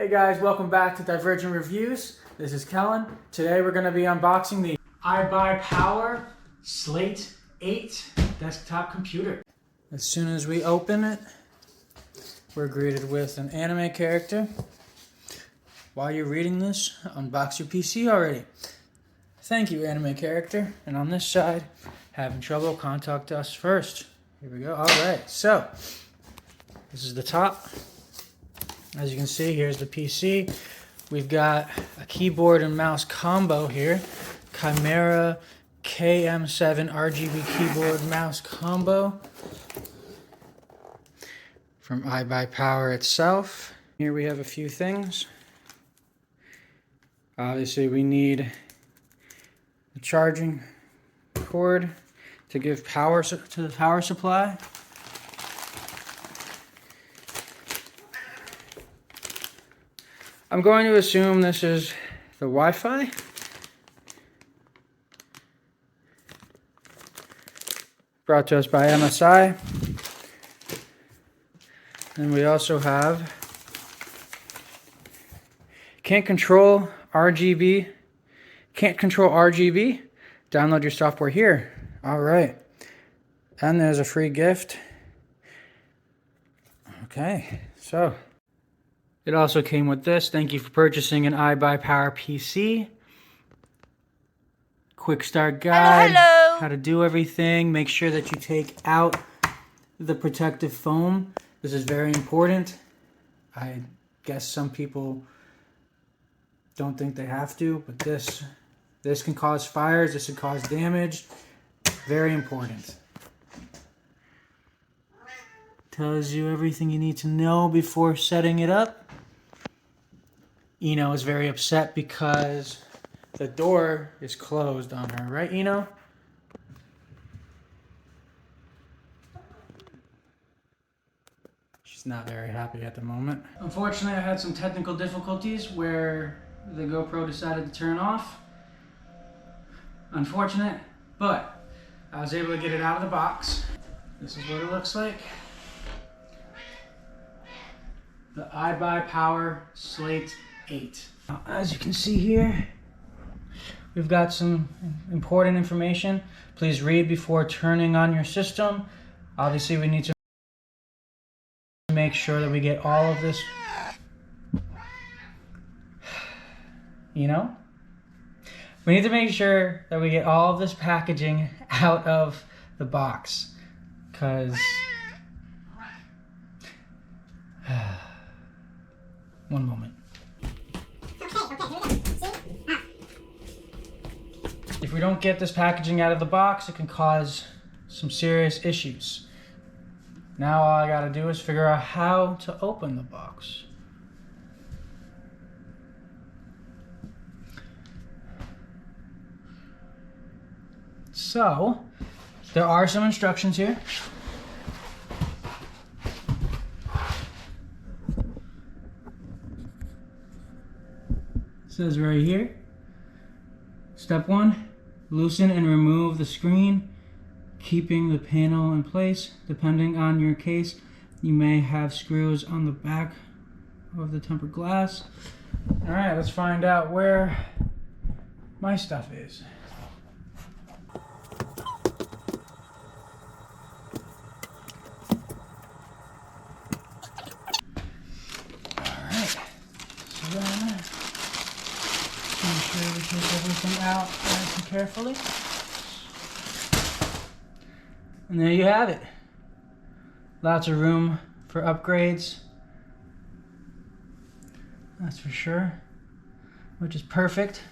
Hey guys, welcome back to Divergent Reviews. This is Kellen. Today we're going to be unboxing the IBUYPOWER slate 8 desktop computer. As soon as we open it, we're greeted with an anime character. While you're reading this, unbox your PC already. Thank you, anime character. And on this side, having trouble, contact us first. Here we go. Alright, so this is the top. As you can see, here's the PC. We've got a keyboard and mouse combo here. Chimera KM7 RGB keyboard mouse combo from IBUYPOWER itself. Here we have a few things. Obviously we need a charging cord to give power to the power supply. I'm going to assume this is the Wi-Fi. Brought to us by MSI. And we also have can't control RGB. Download your software here. All right. And there's a free gift. Okay, so it also came with this. Thank you for purchasing an IBUYPOWER PC. Quick start guide. Hello. How to do everything. Make sure that you take out the protective foam. This is very important. I guess some people don't think they have to, but this can cause fires. This can cause damage. Very important. Tells you everything you need to know before setting it up. Eno is very upset because the door is closed on her, right, Eno? She's not very happy at the moment. Unfortunately, I had some technical difficulties where the GoPro decided to turn off. Unfortunate, but I was able to get it out of the box. This is what it looks like. The IBUYPOWER slate 8. Now, as you can see here, we've got some important information. Please read before turning on your system. Obviously, we need to make sure that we get all of this, we need to make sure that we get all of this packaging out of the box, because one moment. If we don't get this packaging out of the box, it can cause some serious issues. Now all I gotta do is figure out how to open the box. So, there are some instructions here. It says right here, step 1, loosen and remove the screen, keeping the panel in place. Depending on your case, you may have screws on the back of the tempered glass. All right, let's find out where my stuff is. Make sure we take everything out nice and carefully. And there you have it. Lots of room for upgrades. That's for sure. Which is perfect,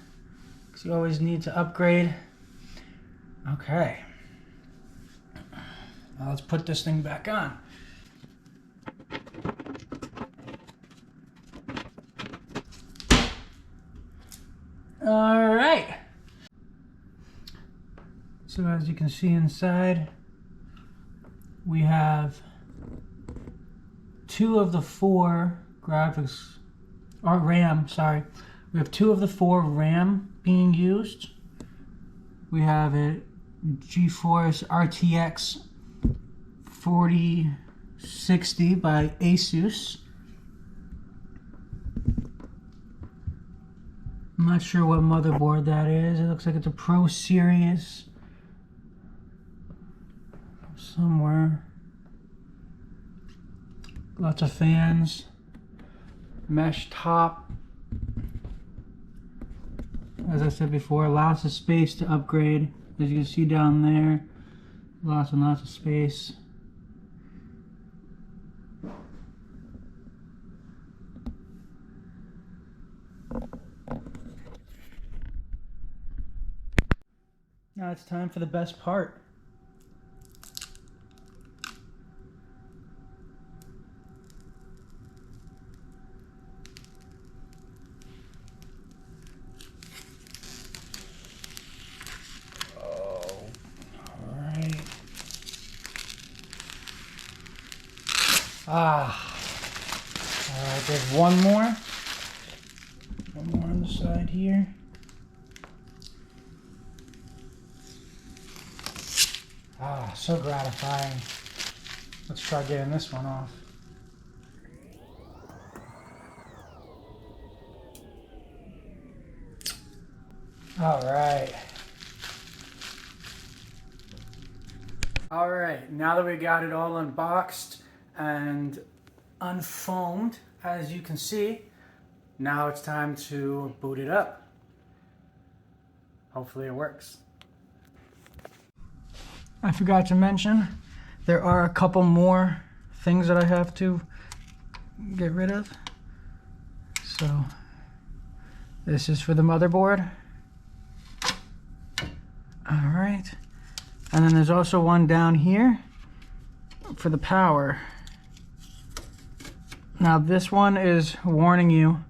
because you always need to upgrade. Okay. Now let's put this thing back on. All right. So as you can see inside, we have 2 of the 4 graphics, or RAM, sorry. We have 2 of the 4 RAM being used. We have a GeForce RTX 4060 by Asus. I'm not sure what motherboard that is. It looks like it's a Pro Series. Somewhere. Lots of fans. Mesh top. As I said before, lots of space to upgrade. As you can see down there, lots and lots of space. Now it's time for the best part. Alright, there's one more. One more on the side here. So gratifying. Let's try getting this one off. Alright. Alright, now that we got it all unboxed and unfoamed, as you can see, now it's time to boot it up. Hopefully it works. I forgot to mention, there are a couple more things that I have to get rid of. So, this is for the motherboard. Alright. And then there's also one down here for the power. Now this one is warning you,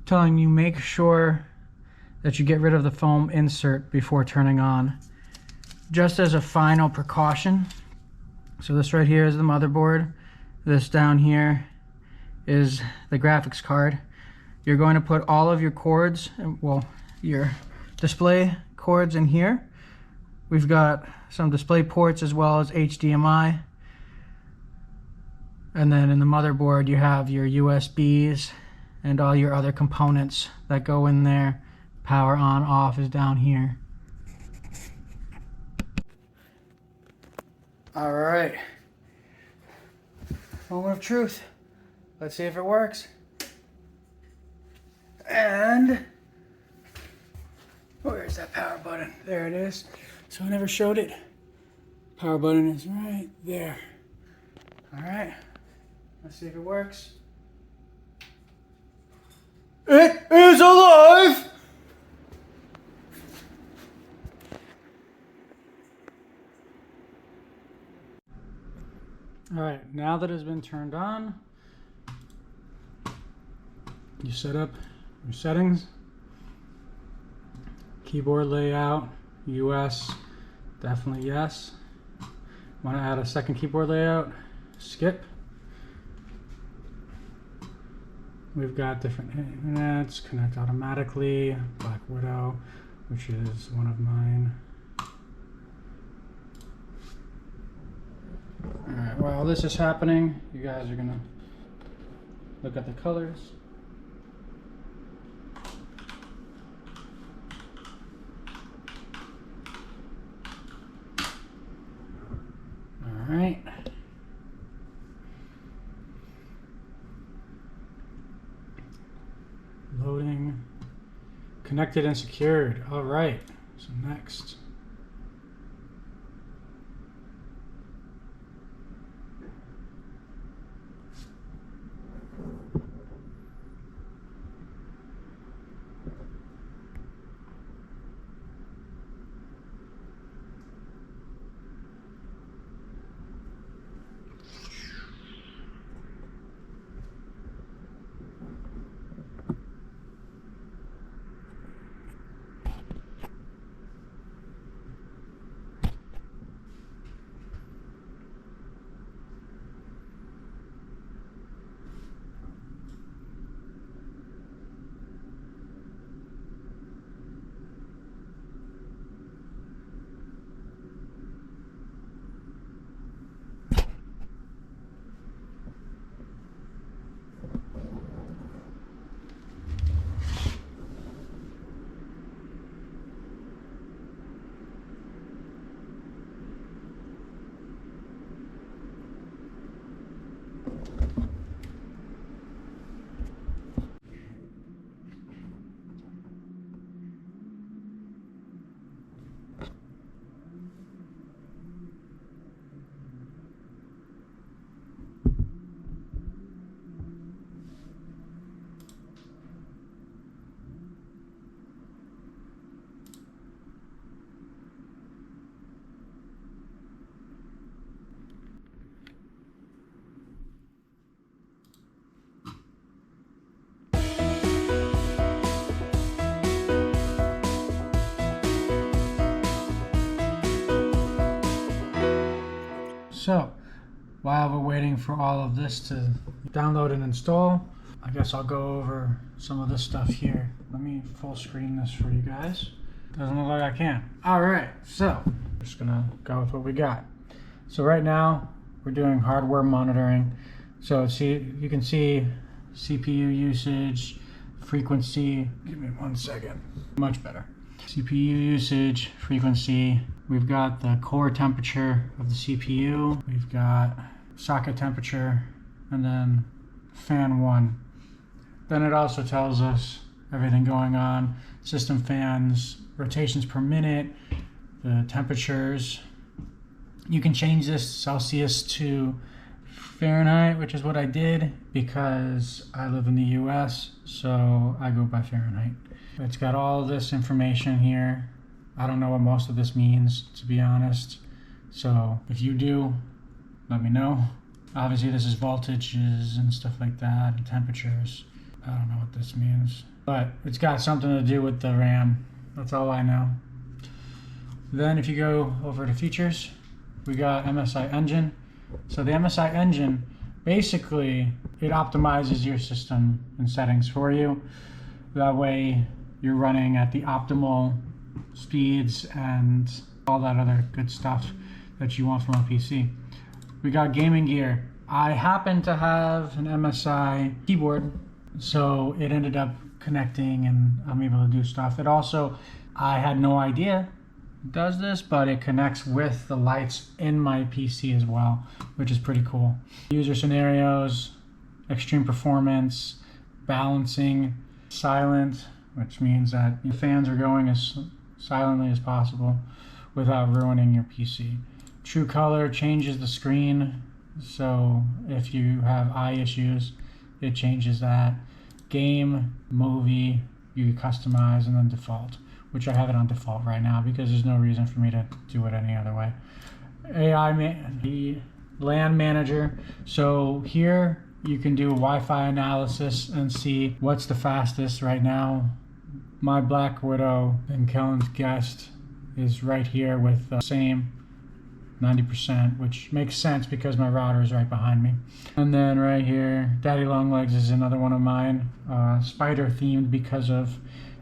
telling you make sure that you get rid of the foam insert before turning on. Just as a final precaution. So this right here is the motherboard. This down here is the graphics card. You're going to put all of your cords, well, your display cords in here. We've got some display ports as well as HDMI. And then in the motherboard you have your USBs and all your other components that go in there. Power on, off is down here. Alright. Moment of truth. Let's see if it works. And where's that power button? There it is. So I never showed it. Power button is right there. Alright. Let's see if it works. It is alive! Alright, now that it's been turned on, you set up your settings. Keyboard layout, US, definitely yes. Want to add a second keyboard layout? Skip. We've got different internets, connect automatically, Black Widow, which is one of mine. Alright, while this is happening, you guys are gonna look at the colors. Alright. Loading. Connected and secured. Alright. So next. So while we're waiting for all of this to download and install, I guess I'll go over some of this stuff here. Let me full screen this for you guys. Doesn't look like I can. All right, so just gonna go with what we got. So right now we're doing hardware monitoring. So you can see CPU usage, frequency. Give me 1 second. Much better. CPU usage, frequency. We've got the core temperature of the CPU. We've got socket temperature, and then fan 1. Then it also tells us everything going on. System fans, rotations per minute, the temperatures. You can change this Celsius to Fahrenheit, which is what I did because I live in the US, so I go by Fahrenheit. It's got all this information here. I don't know what most of this means, to be honest. So if you do, let me know. Obviously this is voltages and stuff like that, and temperatures. I don't know what this means, but it's got something to do with the RAM. That's all I know. Then if you go over to features, we got MSI engine. So the MSI engine, basically it optimizes your system and settings for you. That way you're running at the optimal speeds and all that other good stuff that you want from a PC. We got gaming gear. I happen to have an MSI keyboard, so it ended up connecting and I'm able to do stuff. It also, I had no idea it does this, but it connects with the lights in my PC as well, which is pretty cool. User scenarios, extreme performance, balancing, silent, which means that your fans are going as silently as possible without ruining your PC. True color changes the screen, so if you have eye issues, it changes that. Game, movie, you customize, and then default, which I have it on default right now because there's no reason for me to do it any other way. the LAN manager. So here you can do a Wi-Fi analysis and see what's the fastest right now. My Black Widow and Kellen's Guest is right here with the same 90%, which makes sense because my router is right behind me. And then right here, Daddy Longlegs is another one of mine, spider themed because of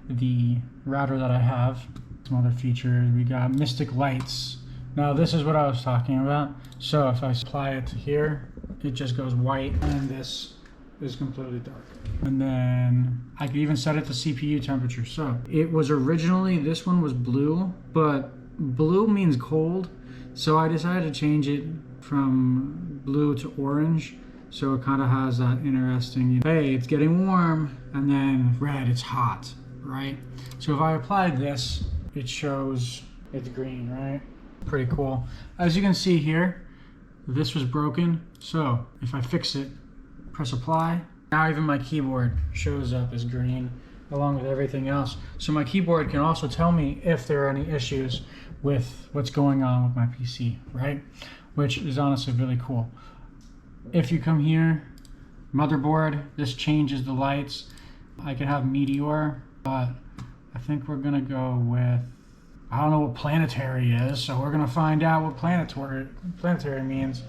the router that I have. Some other features, we got Mystic Lights. Now this is what I was talking about. So if I apply it to here, it just goes white, and this is completely dark. And then I could even set it to CPU temperature. So it was originally, this one was blue, but blue means cold. So I decided to change it from blue to orange. So it kind of has that interesting, hey, it's getting warm, and then red, it's hot, right? So if I apply this, it shows it's green, right? Pretty cool. As you can see here, this was broken. So if I fix it, press apply, now even my keyboard shows up as green along with everything else. So my keyboard can also tell me if there are any issues with what's going on with my PC, right? Which is honestly really cool. If you come here, motherboard, this changes the lights. I can have Meteor, but I think we're gonna go with, I don't know what planetary is, so we're gonna find out what planetary means.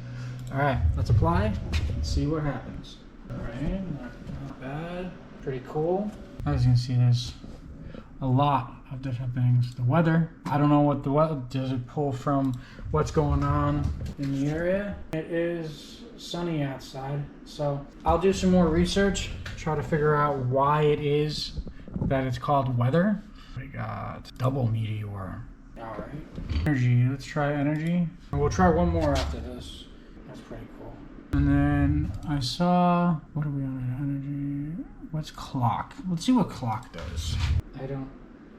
All right, let's apply and see what happens. All right, not bad, pretty cool. As you can see, there's a lot of different things. The weather, I don't know what the weather, does it pull from what's going on in the area? It is sunny outside, so I'll do some more research, try to figure out why it is that it's called weather. We got double meteor. All right. Energy, let's try energy. We'll try one more after this. That's pretty cool. And then I saw, what are we on energy? What's clock? Let's see what clock does. I don't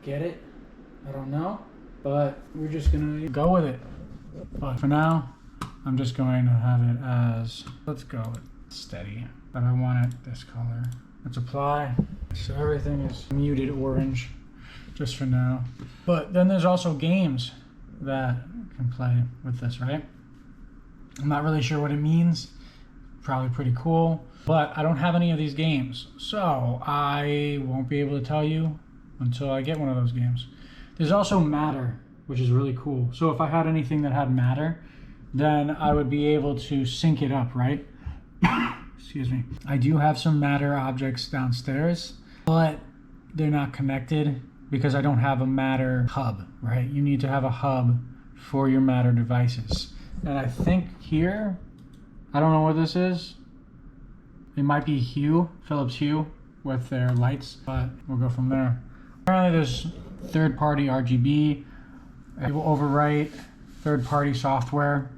get it. I don't know, but we're just gonna go with it. But for now, I'm just going to have it as, let's go with steady, but I want it this color. Let's apply. So everything is muted orange just for now. But then there's also games that can play with this, right? I'm not really sure what it means. Probably pretty cool, but I don't have any of these games, so I won't be able to tell you until I get one of those games. There's also Matter, which is really cool. So if I had anything that had Matter, then I would be able to sync it up, right? Excuse me. I do have some Matter objects downstairs, but they're not connected because I don't have a Matter hub, right? You need to have a hub for your Matter devices. And I think here, I don't know what this is. It might be Hue, Philips Hue with their lights, but we'll go from there. Apparently there's third-party RGB. It will overwrite third-party software,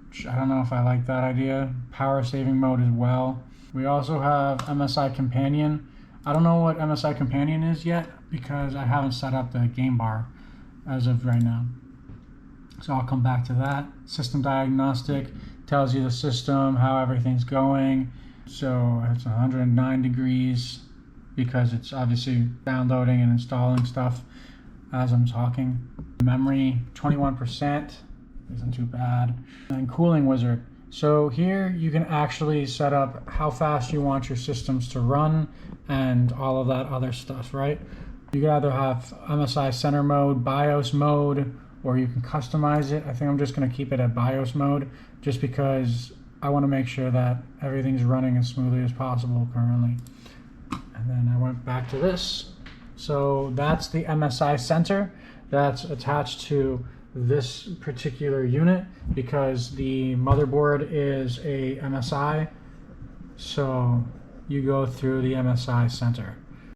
which I don't know if I like that idea. Power saving mode as well. We also have MSI Companion. I don't know what MSI Companion is yet because I haven't set up the game bar as of right now. So I'll come back to that. System diagnostic tells you the system, how everything's going. So it's 109 degrees because it's obviously downloading and installing stuff as I'm talking. Memory, 21%, isn't too bad. And cooling wizard. So here you can actually set up how fast you want your systems to run and all of that other stuff, right? You can either have MSI center mode, BIOS mode, or you can customize it. I think I'm just gonna keep it at BIOS mode just because I wanna make sure that everything's running as smoothly as possible currently. And then I went back to this. So that's the MSI center that's attached to this particular unit because the motherboard is a MSI. So you go through the MSI center.